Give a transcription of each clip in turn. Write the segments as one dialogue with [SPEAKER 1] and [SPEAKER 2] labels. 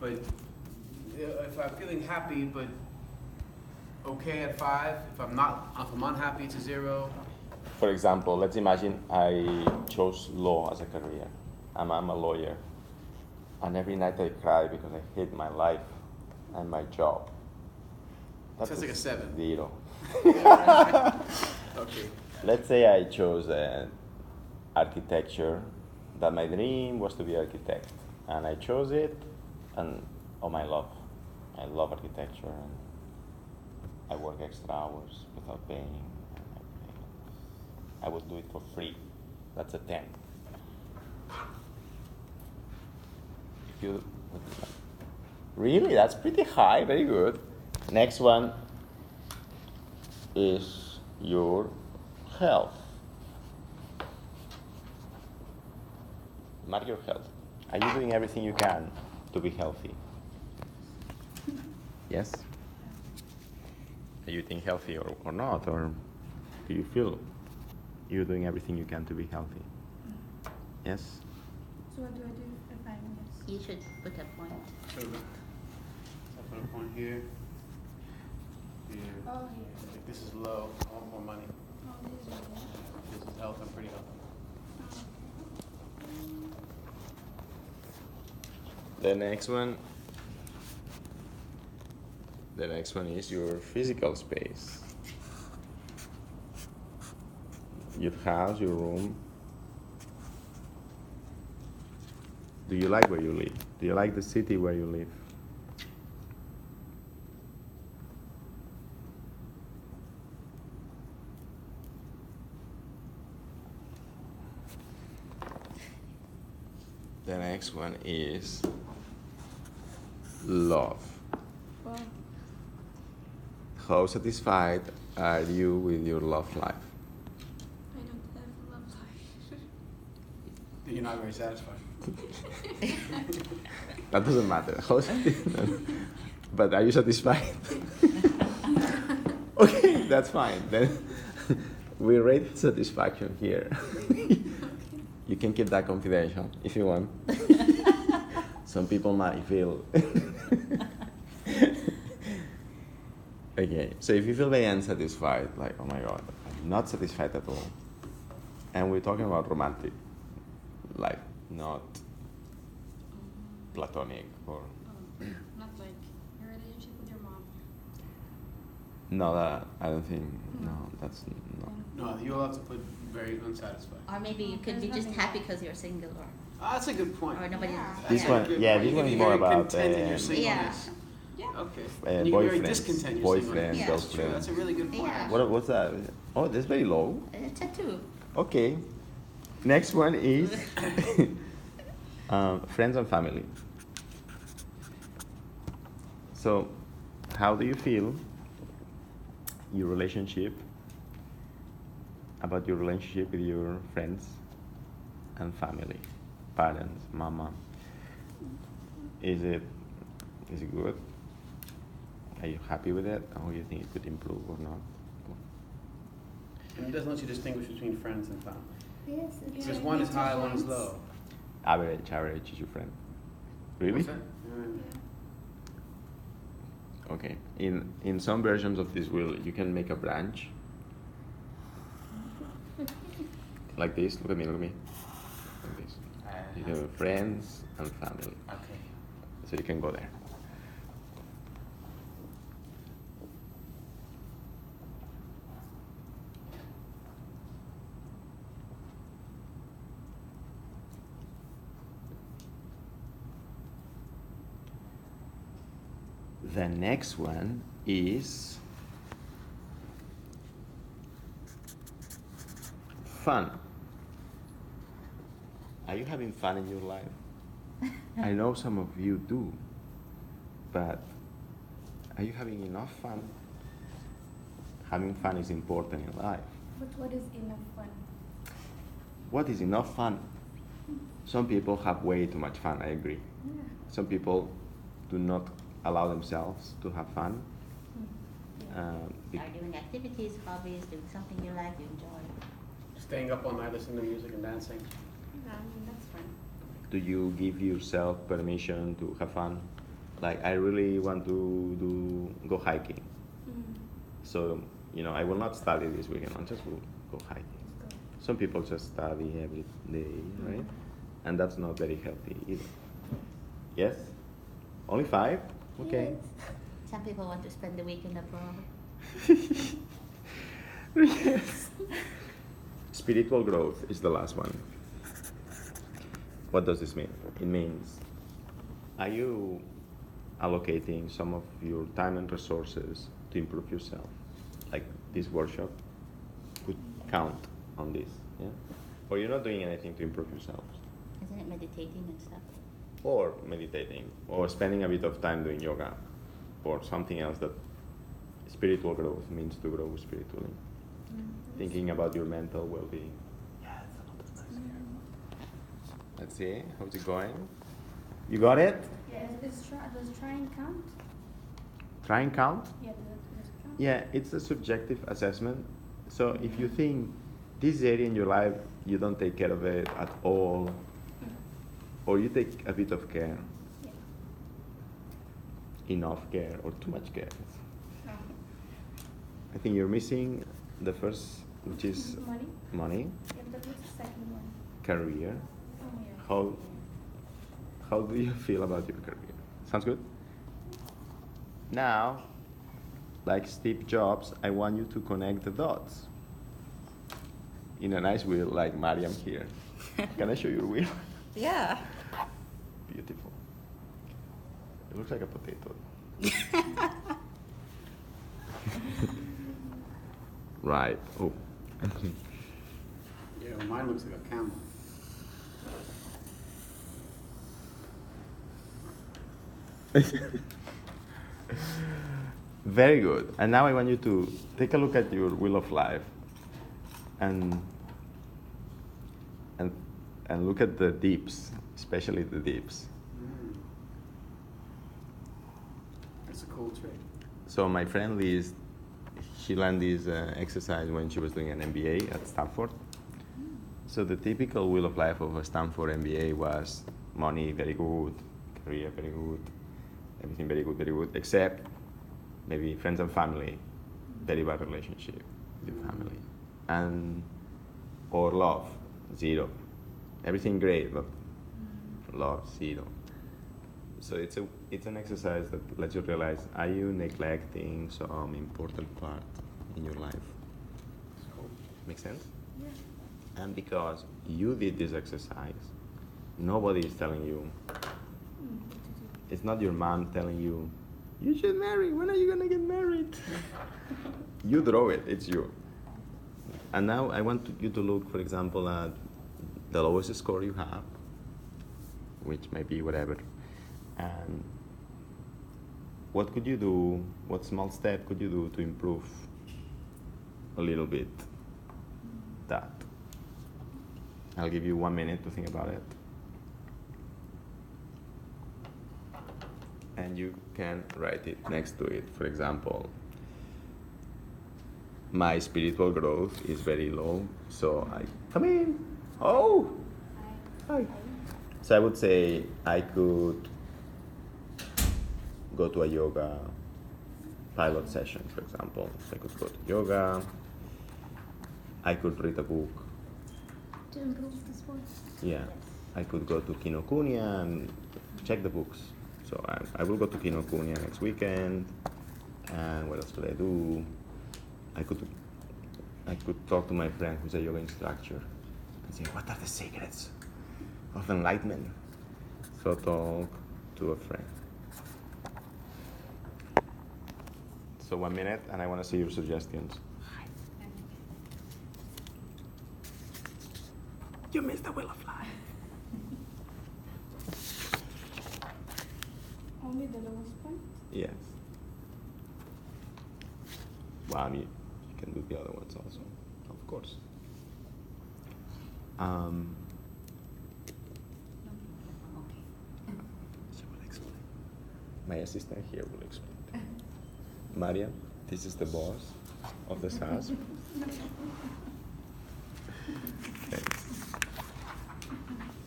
[SPEAKER 1] but if I'm feeling happy, but okay at 5, if I'm unhappy, it's a 0.
[SPEAKER 2] For example, let's imagine I chose law as a career. I'm a lawyer. And every night I cry because I hate my life and my job.
[SPEAKER 1] Sounds like a 7.
[SPEAKER 2] 0.
[SPEAKER 1] Okay.
[SPEAKER 2] Let's say I chose architecture, that my dream was to be architect. And I chose it, and I love architecture. And I work extra hours without paying. I would do it for free. That's a 10. Really? That's pretty high. Very good. Next one is your health. Mark your health. Are you doing everything you can to be healthy? Yes? Are you eating healthy or not? Or do you feel you're doing everything you can to be healthy? Yes?
[SPEAKER 3] So what do I do if I'm yes?
[SPEAKER 4] You should put a point.
[SPEAKER 1] So I'll put a point here. Here.
[SPEAKER 3] Oh, here.
[SPEAKER 1] Like this is low. I want more money.
[SPEAKER 3] Oh, this is right.
[SPEAKER 1] This is health. I'm pretty healthy.
[SPEAKER 2] The next one is your physical space. Your house, your room. Do you like where you live? Do you like the city where you live? The next one is love.
[SPEAKER 3] Well,
[SPEAKER 2] How satisfied are you with your love life?
[SPEAKER 3] I don't have a love life.
[SPEAKER 1] You're not very satisfied.
[SPEAKER 2] That doesn't matter. But are you satisfied? Okay, that's fine. Then we rate satisfaction here. You can keep that confidential if you want. Some people might feel. Okay, so if you feel very unsatisfied, like, oh my God, I'm not satisfied at all, and we're talking about romantic life, not platonic or.
[SPEAKER 3] Not like your relationship with your mom.
[SPEAKER 2] No, that I don't think. No, that's no.
[SPEAKER 1] No, you'll have to put very unsatisfied.
[SPEAKER 4] Or maybe you could
[SPEAKER 3] There's
[SPEAKER 4] be just
[SPEAKER 3] nothing
[SPEAKER 4] happy
[SPEAKER 3] wrong.
[SPEAKER 4] because you're single, or
[SPEAKER 1] That's a good point.
[SPEAKER 4] nobody.
[SPEAKER 3] Yeah.
[SPEAKER 2] This
[SPEAKER 1] That's a
[SPEAKER 2] one,
[SPEAKER 1] good
[SPEAKER 2] yeah,
[SPEAKER 1] point.
[SPEAKER 2] this
[SPEAKER 1] You
[SPEAKER 2] one
[SPEAKER 1] can
[SPEAKER 2] is
[SPEAKER 1] be
[SPEAKER 2] more
[SPEAKER 1] very
[SPEAKER 2] about
[SPEAKER 1] content in your singleness.
[SPEAKER 4] Yeah.
[SPEAKER 1] Okay. And you can be very
[SPEAKER 2] boyfriends,
[SPEAKER 1] discontent in your singleness.
[SPEAKER 2] boyfriends,
[SPEAKER 4] Yeah.
[SPEAKER 1] That's true.
[SPEAKER 2] girlfriends.
[SPEAKER 1] That's a really good point.
[SPEAKER 4] Yeah.
[SPEAKER 2] What's that? Oh, that's very low.
[SPEAKER 4] Tattoo.
[SPEAKER 2] Okay. Next one is friends and family. So, how do you feel about your relationship with your friends and family, parents, mama? Is it good? Are you happy with it, or you think it could improve or not?
[SPEAKER 1] And it doesn't let you distinguish between friends and family.
[SPEAKER 4] Yes.
[SPEAKER 1] Because one is high, one is low.
[SPEAKER 2] Average is your friend. Really?
[SPEAKER 1] What's that?
[SPEAKER 2] Okay. In some versions of this wheel, you can make a branch. Like this. Look at me. Like this. You have friends and family.
[SPEAKER 1] Okay.
[SPEAKER 2] So you can go there. The next one is fun. Are you having fun in your life? I know some of you do, but are you having enough fun? Having fun is important in life.
[SPEAKER 3] But what is enough fun?
[SPEAKER 2] What is enough fun? Some people have way too much fun, I agree.
[SPEAKER 3] Yeah.
[SPEAKER 2] Some people do not allow themselves to have fun.
[SPEAKER 4] Are doing activities, hobbies, doing something you like, you enjoy.
[SPEAKER 1] Staying up all night listening to music and dancing.
[SPEAKER 3] No, I mean, that's fun.
[SPEAKER 2] Do you give yourself permission to have fun? Like I really want to go hiking. So, I will not study this weekend. I'll just go hiking. Some people just study every day, right? And that's not very healthy either. Yes? Only 5? Okay.
[SPEAKER 4] Some people want to spend the weekend abroad.
[SPEAKER 2] Yes. Spiritual growth is the last one. What does this mean? It means, are you allocating some of your time and resources to improve yourself? Like this workshop could count on this, yeah? Or you're not doing anything to improve yourself.
[SPEAKER 4] Isn't it meditating and stuff?
[SPEAKER 2] Or meditating, or spending a bit of time doing yoga, or something else that spiritual growth means to grow spiritually. Thinking about your mental well-being. Yeah, it's a lot of nice here. Let's see, how's it going? You got it?
[SPEAKER 3] Yeah, does trying count?
[SPEAKER 2] Try and count?
[SPEAKER 3] Yeah, does it count?
[SPEAKER 2] Yeah, it's a subjective assessment. So if you think this area in your life, you don't take care of it at all, or you take a bit of care,
[SPEAKER 3] Yeah.
[SPEAKER 2] enough care, or too much care. I think you're missing the first, which is
[SPEAKER 3] Money?
[SPEAKER 2] money,
[SPEAKER 3] Yeah, but what's the second one?
[SPEAKER 2] career.
[SPEAKER 3] Oh, yeah.
[SPEAKER 2] How do you feel about your career? Sounds good? Now, like Steve Jobs, I want you to connect the dots in a nice wheel like Mariam here. Can I show you your wheel?
[SPEAKER 5] Yeah.
[SPEAKER 2] Beautiful. It looks like a potato. Right. Oh.
[SPEAKER 1] Yeah, mine looks like a camel.
[SPEAKER 2] Very good. And now I want you to take a look at your wheel of life and look at the dips, especially the dips.
[SPEAKER 1] That's a cool trick.
[SPEAKER 2] So my friend Liz, she learned this exercise when she was doing an MBA at Stanford. So the typical wheel of life of a Stanford MBA was money very good, career very good, everything very good, except maybe friends and family, very bad relationship with family, and or love, 0. Everything great, but love, 0. So it's an exercise that lets you realize, are you neglecting some important part in your life? Make sense?
[SPEAKER 3] Yeah.
[SPEAKER 2] And because you did this exercise, nobody is telling you. It's not your mom telling you, you should marry, when are you gonna get married? You draw it, it's you. And now I want you to look, for example, at the lowest score you have, which may be whatever. And what could you do, what small step could you do to improve a little bit that? I'll give you 1 minute to think about it. And you can write it next to it. For example, my spiritual growth is very low, so I come in. Oh, hi. So I would say I could go to a yoga pilot session, for example. So I could go to yoga. I could read a book.
[SPEAKER 3] To improve the sport.
[SPEAKER 2] Yeah, I could go to Kinokuniya and check the books. So I will go to Kinokuniya next weekend. And what else could I do? I could talk to my friend who's a yoga instructor and say, what are the secrets of enlightenment? So talk to a friend. So 1 minute, and I want to see your suggestions. You missed the wheel of life.
[SPEAKER 3] Only the lowest point?
[SPEAKER 2] Yes. Well, you can do the other ones also, of course. She will explain. My assistant here will explain. Mariam, this is the boss of the SAS. Thanks.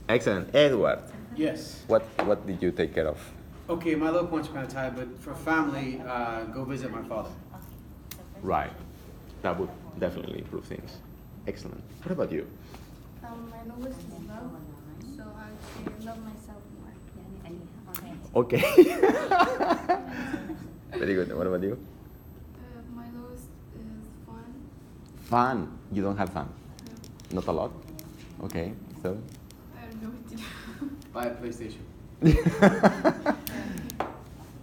[SPEAKER 2] Excellent. Edward,
[SPEAKER 1] Yes.
[SPEAKER 2] what did you take care of?
[SPEAKER 1] Okay, my low points are kind of tied, but for family, go visit my father.
[SPEAKER 4] Okay. So first
[SPEAKER 2] Right.
[SPEAKER 4] you
[SPEAKER 2] That would definitely improve things. Excellent. What about you?
[SPEAKER 3] My lowest is love, so I would say love myself more.
[SPEAKER 2] Okay. Very good. What about you?
[SPEAKER 3] My lowest is fun.
[SPEAKER 2] Fun. You don't have fun. Not a lot. Okay. So.
[SPEAKER 3] I don't know what to do.
[SPEAKER 1] Buy a PlayStation.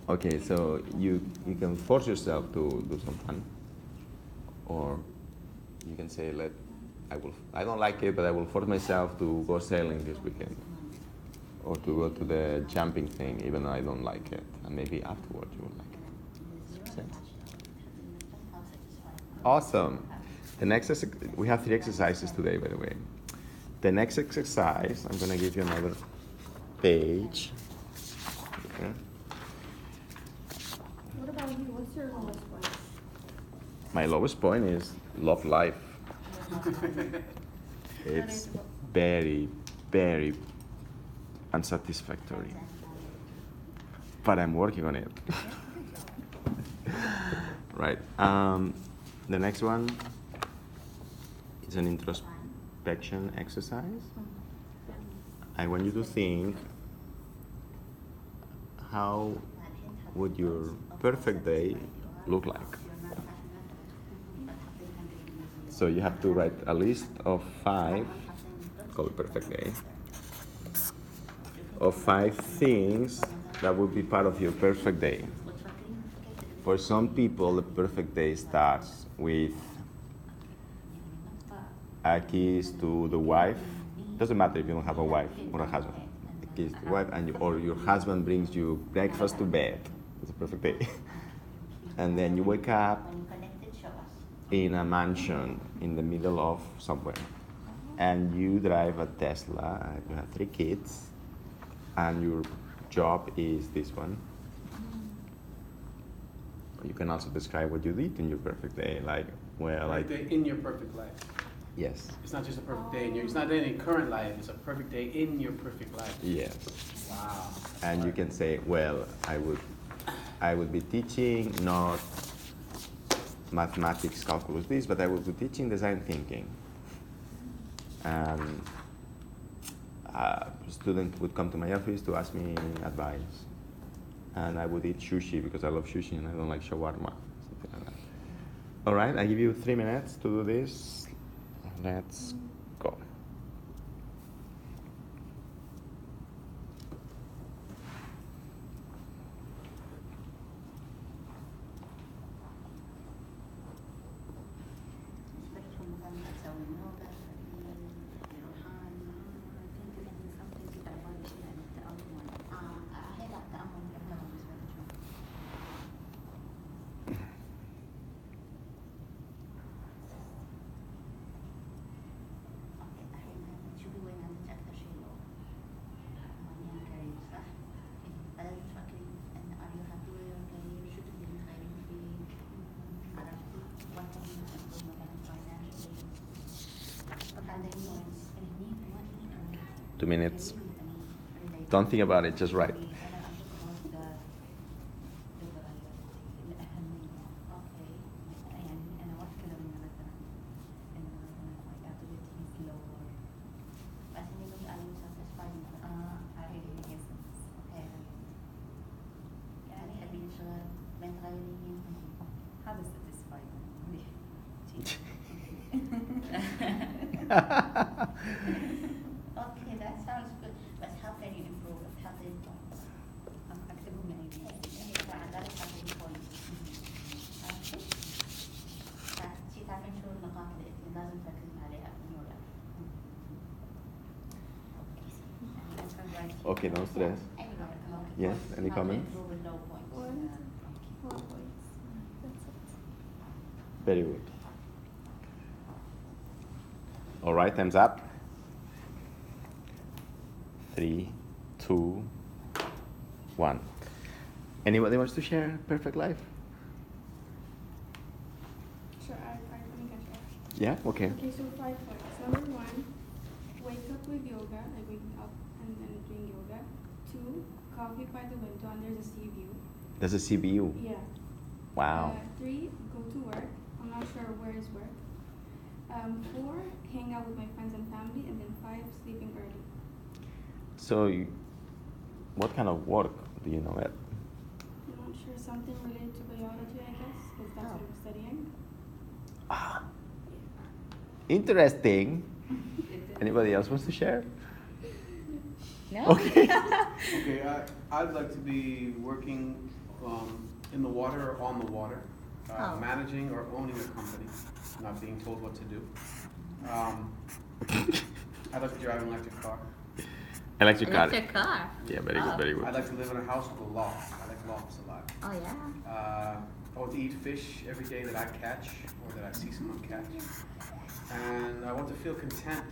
[SPEAKER 2] Okay. So you can force yourself to do some fun, or you can say, I don't like it, but I will force myself to go sailing this weekend, or to go to the jumping thing, even though I don't like it, and maybe afterwards you will like it. Makes sense? Awesome. The next we have 3 exercises today, by the way. The next exercise, I'm gonna give you another page. Okay.
[SPEAKER 3] What about you? What's your lowest point?
[SPEAKER 2] My lowest point is love life. It's very, very unsatisfactory, but I'm working on it. Right. The next one is an introspection exercise. I want you to think, how would your perfect day look like? So you have to write a list of 5, call it perfect day, of 5 things that would be part of your perfect day. For some people, the perfect day starts with a kiss to the wife. Doesn't matter if you don't have a wife or a husband. A kiss to the wife, or your husband brings you breakfast to bed. It's a perfect day. And then you wake up in a mansion in the middle of somewhere, and you drive a Tesla, and you have 3 kids, and your job is this one. You can also describe what you did in your perfect day, like, well,
[SPEAKER 1] Perfect day in your perfect life.
[SPEAKER 2] Yes.
[SPEAKER 1] It's not just a perfect day in your. It's not in your current life. It's a perfect day in your perfect life.
[SPEAKER 2] Yes.
[SPEAKER 1] Wow.
[SPEAKER 2] And you can say, well, I would be teaching not mathematics, calculus, this, but I would be teaching design thinking. And a student would come to my office to ask me advice. And I would eat sushi because I love sushi and I don't like shawarma, something like that. All right, I give you 3 minutes to do this. Let's go. Two minutes. Don't think about it, just write.
[SPEAKER 4] How does satisfy Okay, that sounds good. But how can you improve it? How can you أكتبهم يعني على حسب البوينت. شيء تعمل شو النقاط اللي لازم تركز عليها في الورقة.
[SPEAKER 2] Okay, don't stress. Yes, any comments?
[SPEAKER 3] One. 4 points. That's it.
[SPEAKER 2] Very good. All right, time's up. 3, 2, 1. Anybody wants to share perfect life?
[SPEAKER 3] Sure, I think I share.
[SPEAKER 2] Yeah, okay.
[SPEAKER 3] Okay, so 5 points. Number 1, wake up with yoga, like waking up and then doing yoga. 2, coffee by the window and there's a sea view.
[SPEAKER 2] There's a CBU.
[SPEAKER 3] Yeah.
[SPEAKER 2] Wow.
[SPEAKER 3] 3, go to work. I'm not sure where is work. 4, hang out with my friends and family, and then 5, sleeping early.
[SPEAKER 2] So, what kind of work do you know it?
[SPEAKER 3] I'm not sure, something related to biology, I guess, because that's what I'm studying.
[SPEAKER 2] Ah, interesting. Anybody else wants to share?
[SPEAKER 4] No?
[SPEAKER 2] Okay.
[SPEAKER 1] Okay, I'd like to be working in the water or on the water,
[SPEAKER 4] Oh.
[SPEAKER 1] managing or owning a company, not being told what to do. I'd like to drive an electric car.
[SPEAKER 2] Electric car.
[SPEAKER 4] Electric car.
[SPEAKER 2] Yeah, very good, very good.
[SPEAKER 1] I'd like to live in a house with a loft. I like lofts a lot.
[SPEAKER 4] Oh yeah.
[SPEAKER 1] I want to eat fish every day that I catch or that I see someone catch. And I want to feel content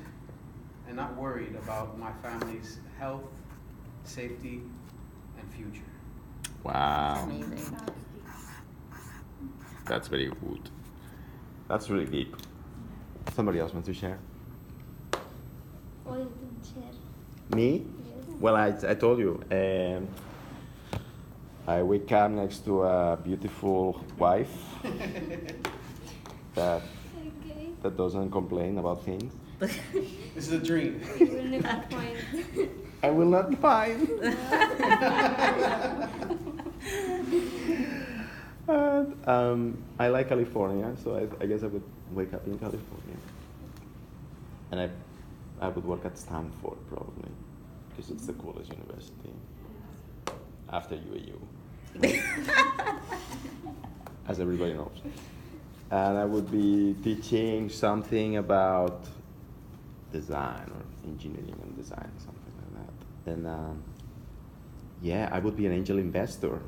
[SPEAKER 1] and not worried about my family's health, safety, and future.
[SPEAKER 2] Wow.
[SPEAKER 4] Amazing.
[SPEAKER 2] That's very good. That's really deep. Somebody else wants to share?
[SPEAKER 3] Oh, you didn't share.
[SPEAKER 2] Me? Well, I told you. I wake up next to a beautiful wife that
[SPEAKER 3] Okay.
[SPEAKER 2] that doesn't complain about things.
[SPEAKER 1] This is a dream.
[SPEAKER 3] You will never find.
[SPEAKER 2] I will not find. And, I like California, so I guess I would wake up in California. And I would work at Stanford probably, because it's the coolest university after UAU, as everybody knows. And I would be teaching something about design or engineering and design, something like that. And yeah, I would be an angel investor.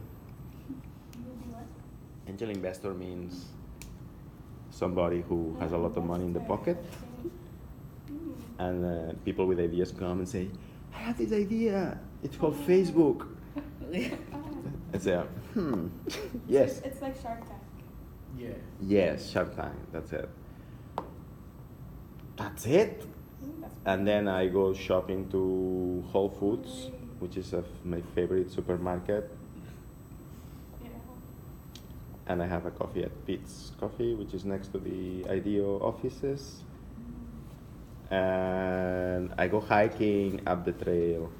[SPEAKER 2] Angel investor means somebody who has a lot of money in the pocket, and people with ideas come and say, I have this idea, it's called Facebook. And say, yes.
[SPEAKER 3] It's like Shark Tank.
[SPEAKER 1] Yeah.
[SPEAKER 2] Yes, Shark Tank, that's it. That's it?
[SPEAKER 3] That's
[SPEAKER 2] And then I go shopping to Whole Foods, which is my favorite supermarket.
[SPEAKER 3] yeah.
[SPEAKER 2] And I have a coffee at Pete's Coffee, which is next to the IDEO offices. And I go hiking up the trail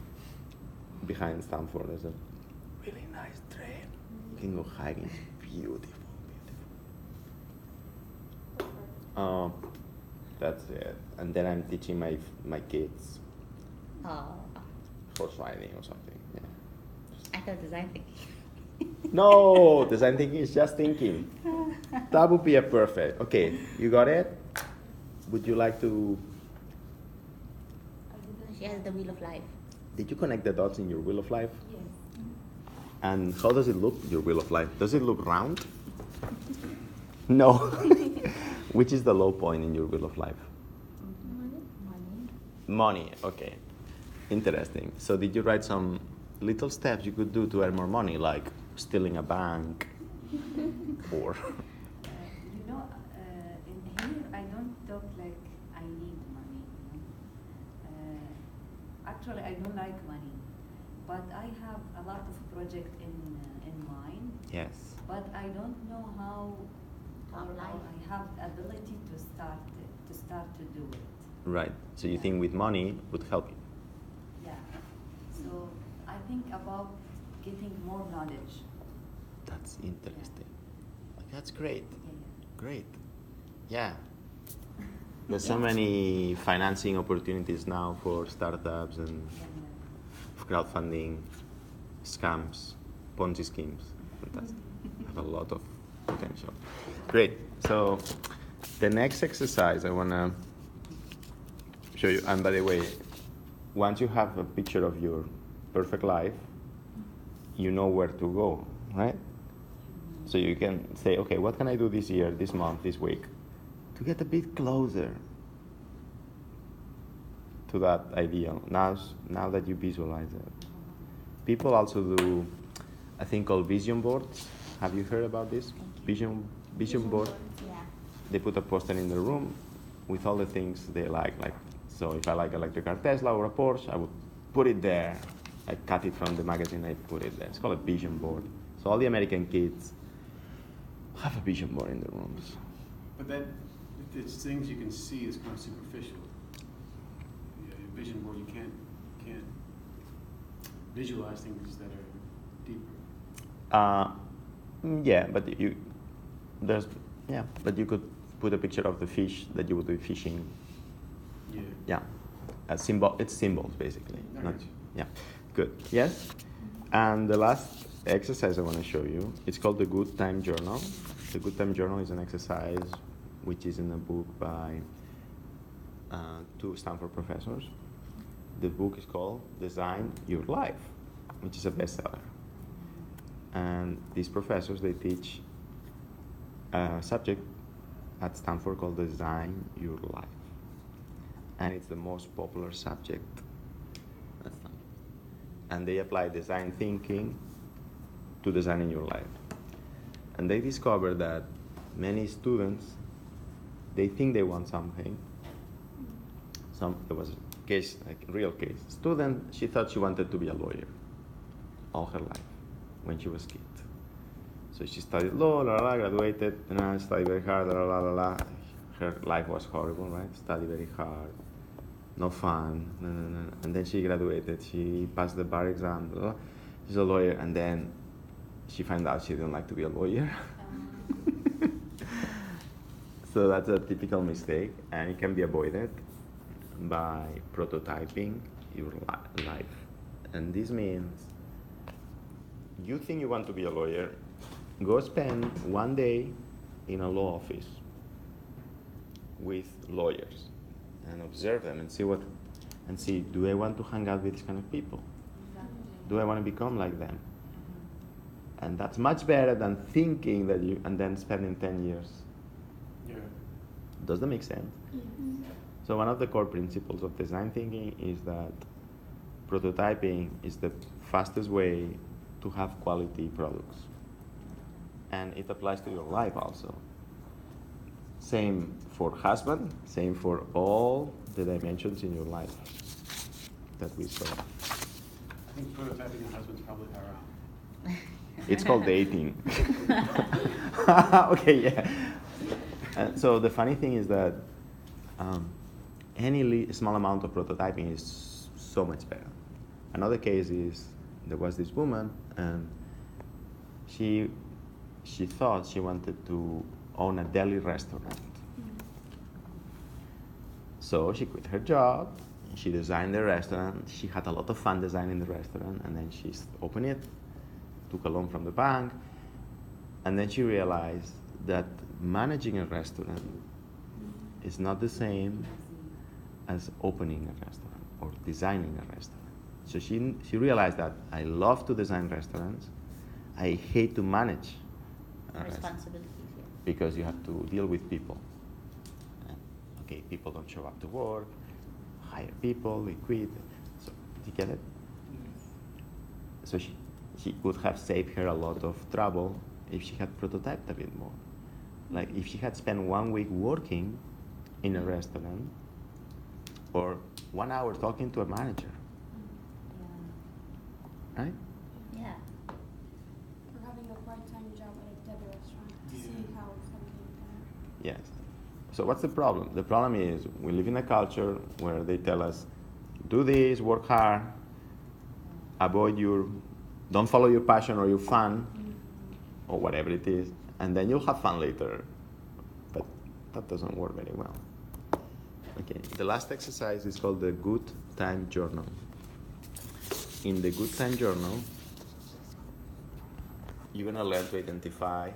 [SPEAKER 2] behind Stanford. There's a really nice trail. You can go hiking, it's beautiful, beautiful. That's it. And then I'm teaching my kids
[SPEAKER 4] Oh.
[SPEAKER 2] horse riding or something. Yeah.
[SPEAKER 4] I thought design thinking.
[SPEAKER 2] No, design thinking is just thinking. That would be a perfect. Okay, you got it? Would you like to?
[SPEAKER 4] She has the wheel of life.
[SPEAKER 2] Did you connect the dots in your wheel of life?
[SPEAKER 3] Yes.
[SPEAKER 2] And how does it look, your wheel of life? Does it look round? No. Which is the low point in your wheel of life? Money, okay. Interesting. So did you write some little steps you could do to earn more money, like stealing a bank or?
[SPEAKER 5] You know, in here I don't talk like I need money. You know? Actually, I don't like money, but I have a lot of project in mind.
[SPEAKER 2] Yes.
[SPEAKER 5] But I don't know how
[SPEAKER 4] How
[SPEAKER 5] or
[SPEAKER 4] life.
[SPEAKER 5] I have ability to start to do it.
[SPEAKER 2] Right. So you think with money would help you?
[SPEAKER 5] Yeah. So I think about getting more knowledge.
[SPEAKER 2] That's interesting. That's great.
[SPEAKER 5] Yeah.
[SPEAKER 2] Great. Yeah. There's so many financing opportunities now for startups and
[SPEAKER 5] Yeah.
[SPEAKER 2] crowdfunding, scams, Ponzi schemes. Fantastic. Have a lot of potential. Great. So the next exercise I want to show you, and by the way, once you have a picture of your perfect life, you know where to go, right? So you can say, okay, what can I do this year, this month, this week, to get a bit closer to that ideal, now that you visualize it. People also do a thing called vision boards. Have you heard about this? Vision board.
[SPEAKER 4] Yeah.
[SPEAKER 2] They put a poster in the room with all the things they like. So if I like electric car Tesla or a Porsche, I would put it there. I cut it from the magazine, I put it there. It's called a vision board. So all the American kids have a vision board in their rooms.
[SPEAKER 1] But that, if it's things you can see, is kind of superficial. Yeah, your vision board, you can't visualize things that are deeper.
[SPEAKER 2] Yeah, but but you could put a picture of the fish that you would be fishing.
[SPEAKER 1] Yeah.
[SPEAKER 2] Yeah, a symbol. It's symbols basically.
[SPEAKER 1] I
[SPEAKER 2] Not-
[SPEAKER 1] got you.
[SPEAKER 2] yeah, good. Yes, and the last exercise I want to show you. It's called the Good Time Journal. The Good Time Journal is an exercise which is in a book by two Stanford professors. The book is called Design Your Life, which is a bestseller. And these professors, they teach a subject at Stanford called Design Your Life. And it's the most popular subject at Stanford. And they apply design thinking to designing your life. And they discovered that many students, they think they want something. There was a case, like a real case. Student, she thought she wanted to be a lawyer all her life when she was a kid. So she studied law, graduated, and studied very hard, Her life was horrible, right? Studied very hard, no fun, and then she graduated. She passed the bar exam. She's a lawyer, and then she found out she didn't like to be a lawyer. So that's a typical mistake, and it can be avoided by prototyping your life. And this means you think you want to be a lawyer, go spend one day in a law office with lawyers and observe them and see, do I want to hang out with these kind of people? Do I want to become like them? And that's much better than thinking that and then spending 10 years.
[SPEAKER 1] Yeah.
[SPEAKER 2] Does that make sense?
[SPEAKER 3] Yes.
[SPEAKER 2] So one of the core principles of design thinking is that prototyping is the fastest way to have quality products. And it applies to your life also. Same for husband, same for all the dimensions in your life that we saw.
[SPEAKER 1] I think prototyping a husband's probably around.
[SPEAKER 2] It's called dating. Okay, yeah. So the funny thing is that any small amount of prototyping is so much better. Another case is there was this woman, and she thought she wanted to own a deli restaurant. So she quit her job, she designed the restaurant, she had a lot of fun designing the restaurant, and then she opened it, took a loan from the bank, and then she realized that managing a restaurant is not the same as opening a restaurant or designing a restaurant. So she realized that I love to design restaurants, I hate to manage a restaurant.
[SPEAKER 4] Responsibilities, yeah.
[SPEAKER 2] Because you have to deal with people. And, okay, people don't show up to work, hire people, they quit. So, you get it? So she could have saved her a lot of trouble if she had prototyped a bit more. Like if she had spent 1 week working in a restaurant or 1 hour talking to a manager, right?
[SPEAKER 4] Yeah.
[SPEAKER 3] Or having a part-time job at a deli restaurant to
[SPEAKER 1] Yeah.
[SPEAKER 3] see how something
[SPEAKER 2] Yes. So what's the problem? The problem is we live in a culture where they tell us, do this, work hard, don't follow your passion or your fun, or whatever it is, and then you'll have fun later. But that doesn't work very well. Okay, the last exercise is called the Good Time Journal. In the Good Time Journal, you're gonna learn to identify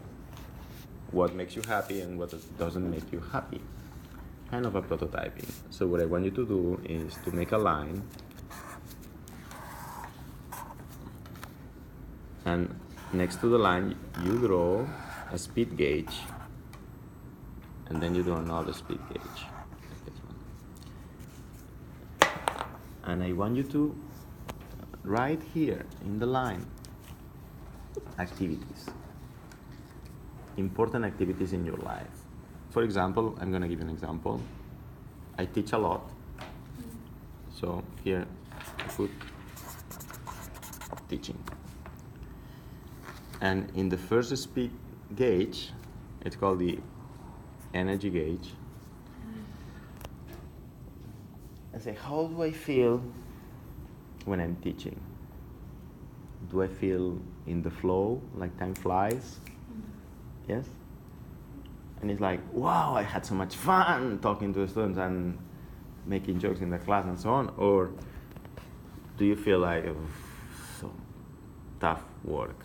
[SPEAKER 2] what makes you happy and what doesn't make you happy. Kind of a prototyping. So what I want you to do is to make a line, and next to the line you draw a speed gauge, and then you draw another speed gauge, like this one. And I want you to write here in the line activities, important activities in your life. For example, I'm going to give you an example. I teach a lot. So here I put teaching. And in the first speed gauge, it's called the energy gauge. I say, how do I feel when I'm teaching? Do I feel in the flow, like time flies? Yes? And it's like, wow, I had so much fun talking to the students and making jokes in the class and so on. Or do you feel like, so tough work?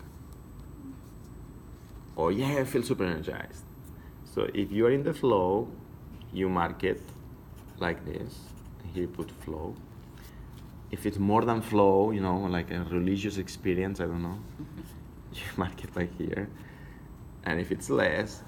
[SPEAKER 2] Or yeah, I feel super energized. So if you're in the flow, you mark it like this. Here you put flow. If it's more than flow, you know, like a religious experience, I don't know, you mark it like here. And if it's less,